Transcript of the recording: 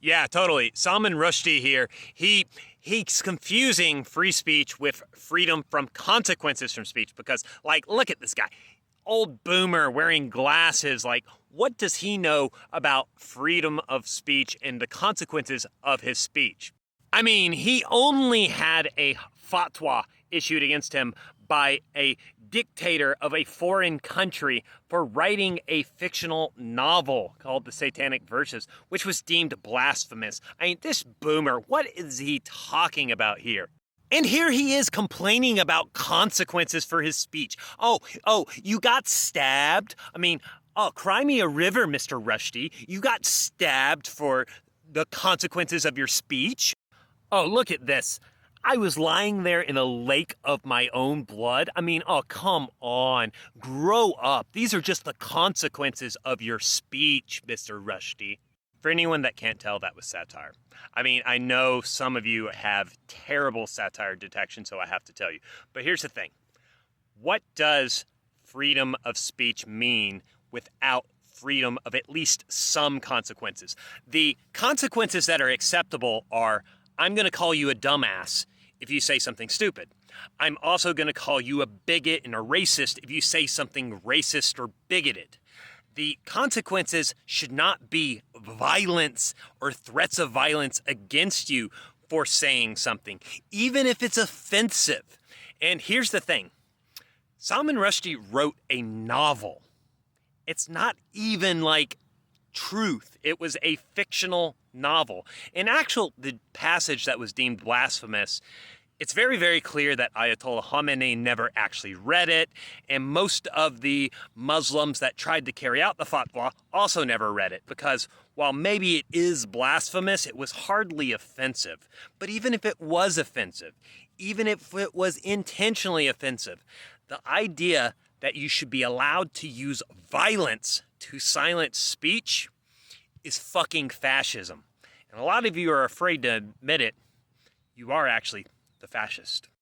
Yeah, totally. Salman Rushdie here. He's confusing free speech with freedom from consequences from speech because, like, look at this guy. Old boomer wearing glasses. Like, what does he know about freedom of speech and the consequences of his speech? I mean, he only had a fatwa issued against him by a dictator of a foreign country for writing a fictional novel called The Satanic Verses, which was deemed blasphemous. I mean, this boomer, what is he talking about here? And here he is complaining about consequences for his speech. Oh, you got stabbed? I mean, cry me a river, Mr. Rushdie. You got stabbed for the consequences of your speech? Oh, look at this. I was lying there in a lake of my own blood. I mean, oh, come on. Grow up. These are just the consequences of your speech, Mr. Rushdie. For anyone that can't tell, that was satire. I mean, I know some of you have terrible satire detection, so I have to tell you. But here's the thing. What does freedom of speech mean without freedom of at least some consequences? The consequences that are acceptable are, I'm going to call you a dumbass if you say something stupid. I'm also going to call you a bigot and a racist if you say something racist or bigoted. The consequences should not be violence or threats of violence against you for saying something, even if it's offensive. And here's the thing. Salman Rushdie wrote a novel. It's not even like truth. It was a fictional novel. The passage that was deemed blasphemous, it's very, very clear that Ayatollah Khamenei never actually read it, and most of the Muslims that tried to carry out the fatwa also never read it, because while maybe it is blasphemous, it was hardly offensive. But even if it was offensive, even if it was intentionally offensive, the idea that you should be allowed to use violence to silence speech is fucking fascism. And a lot of you are afraid to admit it. You are actually the fascist.